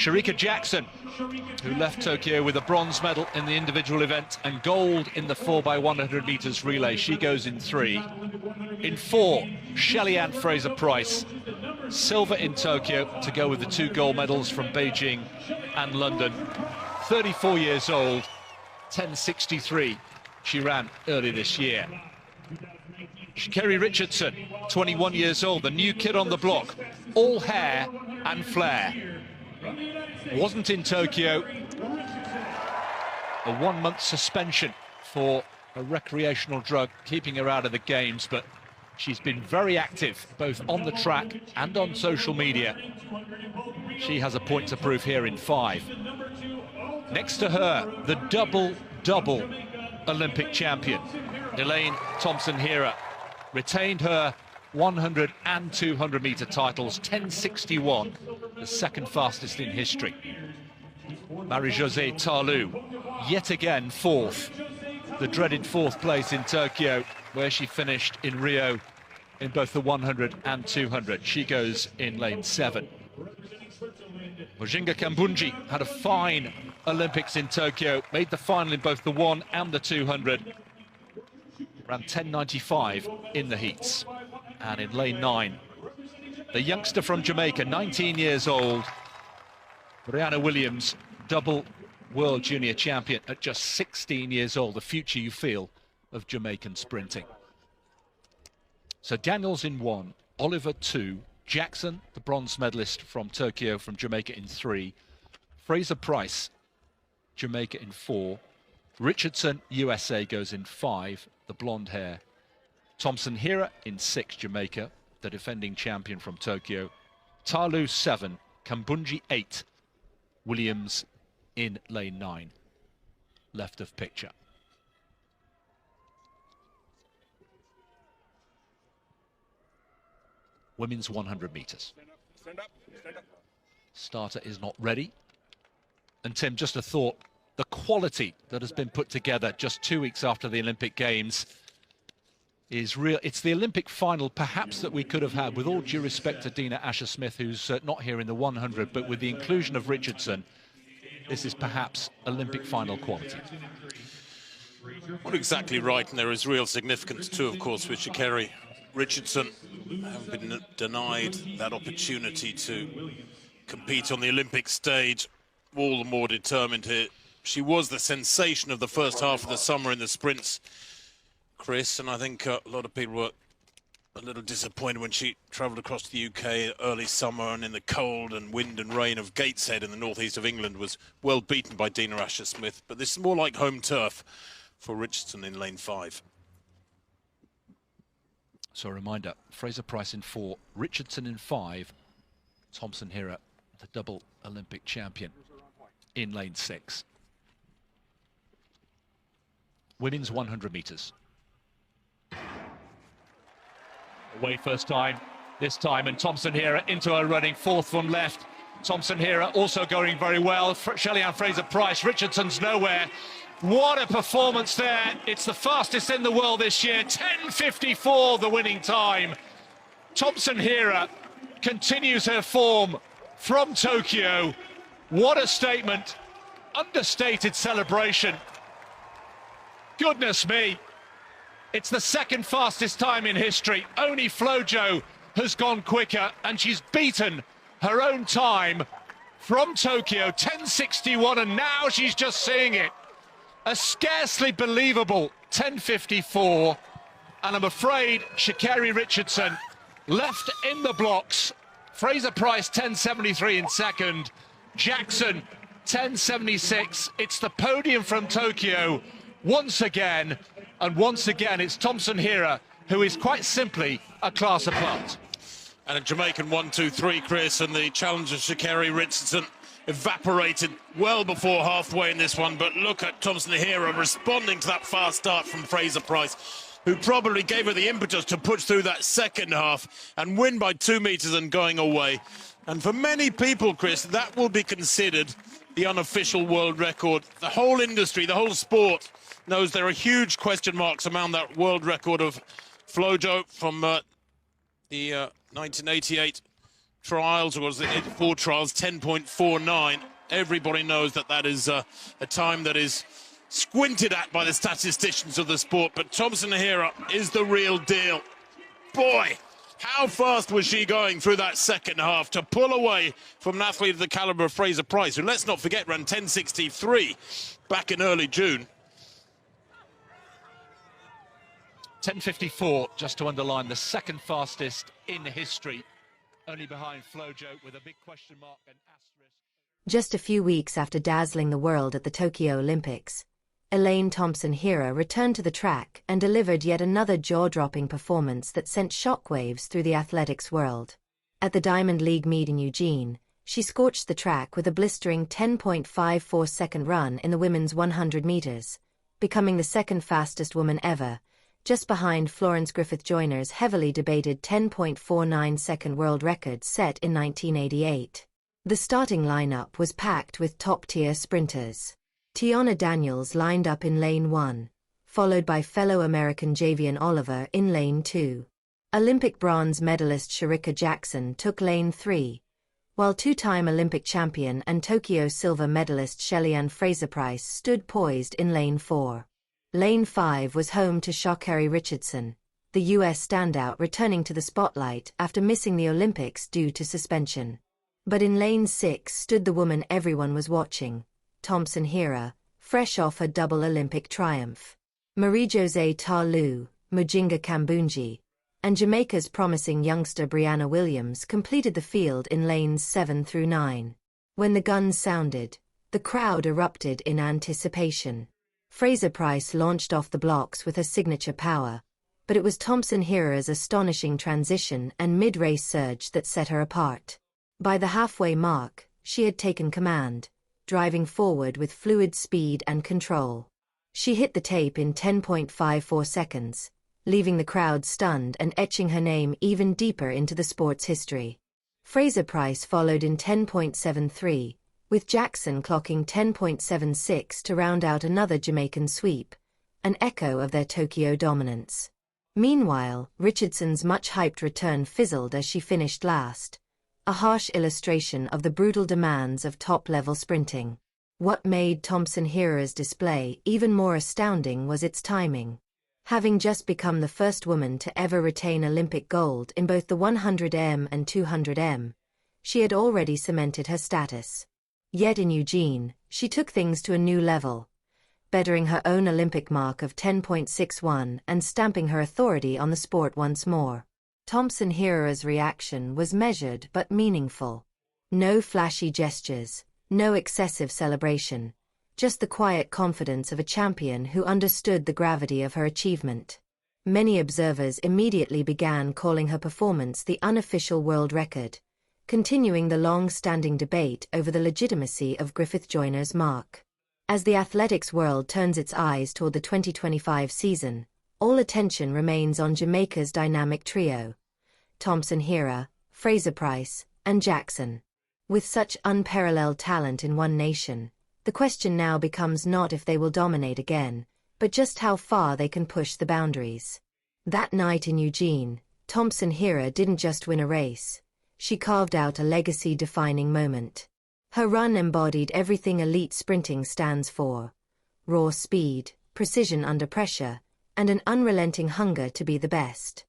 Shericka Jackson, who left Tokyo with a bronze medal in the individual event and gold in the 4x100 meters relay. She goes in 3. In 4, Shelly-Ann Fraser-Pryce, silver in Tokyo to go with the 2 gold medals from Beijing and London. 34 years old, 10:63 she ran early this year. Sha'Carri Richardson, 21 years old, the new kid on the block, all hair and flair. Wasn't in Tokyo. A 1-month suspension for a recreational drug keeping her out of the games, but she's been very active both on the track and on social media. She has a point to prove here in 5. Next to her, the double Olympic champion, Elaine Thompson-Herah, retained her 100 and 200 meter titles, 10:61, the second fastest in history. Marie-Josée Ta Lou, yet again 4th, the dreaded 4th place in Tokyo, where she finished in Rio in both the 100 and 200. She goes in lane 7. Mujinga Kambundji had a fine Olympics in Tokyo, made the final in both the 1 and the 200. Ran 10:95 in the heats. And in lane 9, the youngster from Jamaica, 19 years old, Briana Williams, double world junior champion at just 16 years old, the future, you feel, of Jamaican sprinting. So Daniels in 1, Oliver 2, Jackson, the bronze medalist from Tokyo, from Jamaica, in 3, Fraser-Pryce, Jamaica, in 4, Richardson, USA, goes in 5, the blonde hair, Thompson-Herah in 6, Jamaica, the defending champion from Tokyo, Ta Lou 7, Kambundji 8, Williams in lane 9, left of picture. Women's 100 meters. Starter is not ready. And Tim, just a thought, the quality that has been put together just 2 weeks after the Olympic Games is real. It's the Olympic final, perhaps, that we could have had, with all due respect to Dina Asher-Smith, who's not here in the 100, but with the inclusion of Richardson, this is perhaps Olympic final quality. Well, exactly right, and there is real significance too, of course, with Sha'Carri Richardson having been denied that opportunity to compete on the Olympic stage. All the more determined here. She was the sensation of the first half of the summer in the sprints, Chris, and I think a lot of people were a little disappointed when she travelled across the UK early summer and in the cold and wind and rain of Gateshead in the northeast of England was well beaten by Dina Asher-Smith. But this is more like home turf for Richardson in lane 5. So a reminder, Fraser-Pryce in 4, Richardson in 5, Thompson-Herah, the double Olympic champion, in lane 6. Women's 100 meters. Away first time, this time, and Thompson-Herah into her running, 4th from left. Thompson-Herah also going very well. Shelly-Ann Fraser-Pryce, Richardson's nowhere. What a performance there. It's the fastest in the world this year. 10:54, the winning time. Thompson-Herah continues her form from Tokyo. What a statement. Understated celebration. Goodness me. It's the second fastest time in history. Only Flojo has gone quicker, and she's beaten her own time from Tokyo, 10:61, and now she's just seeing it. A scarcely believable 10:54, and I'm afraid Sha'Carri Richardson left in the blocks. Fraser-Pryce 10:73 in second, Jackson 10:76. It's the podium from Tokyo once again, and once again it's Thompson-Herah who is quite simply a class apart. And a Jamaican 1-2-3, Chris, and the challenge of Sha'Carri Richardson evaporated well before halfway in this one. But look at Thompson-Herah responding to that fast start from Fraser-Pryce, who probably gave her the impetus to push through that second half and win by 2 meters and going away. And for many people, Chris, that will be considered the unofficial world record. The whole industry, the whole sport knows there are huge question marks around that world record of Flojo from the 1988 trials, or was it 4 trials, 10.49. Everybody knows that that is a time that is squinted at by the statisticians of the sport, but Thompson-Herah is the real deal. Boy, how fast was she going through that second half to pull away from an athlete of the caliber of Fraser-Pryce, who, let's not forget, ran 10.63 back in early June. 10.54, just to underline, the second fastest in history, only behind Flojo with a big question mark and asterisk. Just a few weeks after dazzling the world at the Tokyo Olympics, Elaine Thompson-Herah returned to the track and delivered yet another jaw-dropping performance that sent shockwaves through the athletics world. At the Diamond League meet in Eugene, she scorched the track with a blistering 10.54-second run in the women's 100 meters, becoming the second fastest woman ever, just behind Florence Griffith-Joyner's heavily debated 10.49-second world record set in 1988. The starting lineup was packed with top-tier sprinters. Tiana Daniels lined up in lane 1, followed by fellow American Javianne Oliver in lane 2. Olympic bronze medalist Shericka Jackson took lane 3, while two-time Olympic champion and Tokyo silver medalist Shelly-Ann Fraser-Pryce stood poised in lane 4. Lane 5 was home to Sha'Carri Richardson, the U.S. standout returning to the spotlight after missing the Olympics due to suspension. But in lane 6 stood the woman everyone was watching, Thompson-Herah, fresh off her double Olympic triumph. Marie-Josée Ta Lou, Mujinga Kambundji, and Jamaica's promising youngster Briana Williams completed the field in lanes 7 through 9. When the guns sounded, the crowd erupted in anticipation. Fraser-Pryce launched off the blocks with her signature power, but it was Thompson-Herah's astonishing transition and mid-race surge that set her apart. By the halfway mark, she had taken command, driving forward with fluid speed and control. She hit the tape in 10.54 seconds, leaving the crowd stunned and etching her name even deeper into the sport's history. Fraser-Pryce followed in 10.73, with Jackson clocking 10.76 to round out another Jamaican sweep, an echo of their Tokyo dominance. Meanwhile, Richardson's much-hyped return fizzled as she finished last, a harsh illustration of the brutal demands of top-level sprinting. What made Thompson-Herah's display even more astounding was its timing. Having just become the first woman to ever retain Olympic gold in both the 100m and 200m, she had already cemented her status. Yet in Eugene, she took things to a new level, bettering her own Olympic mark of 10.61 and stamping her authority on the sport once more. Thompson-Herah's reaction was measured but meaningful. No flashy gestures, no excessive celebration, just the quiet confidence of a champion who understood the gravity of her achievement. Many observers immediately began calling her performance the unofficial world record, continuing the long-standing debate over the legitimacy of Griffith-Joyner's mark. As the athletics world turns its eyes toward the 2025 season, all attention remains on Jamaica's dynamic trio, Thompson-Herah, Fraser-Pryce, and Jackson. With such unparalleled talent in one nation, the question now becomes not if they will dominate again, but just how far they can push the boundaries. That night in Eugene, Thompson-Herah didn't just win a race. She carved out a legacy-defining moment. Her run embodied everything elite sprinting stands for: raw speed, precision under pressure, and an unrelenting hunger to be the best.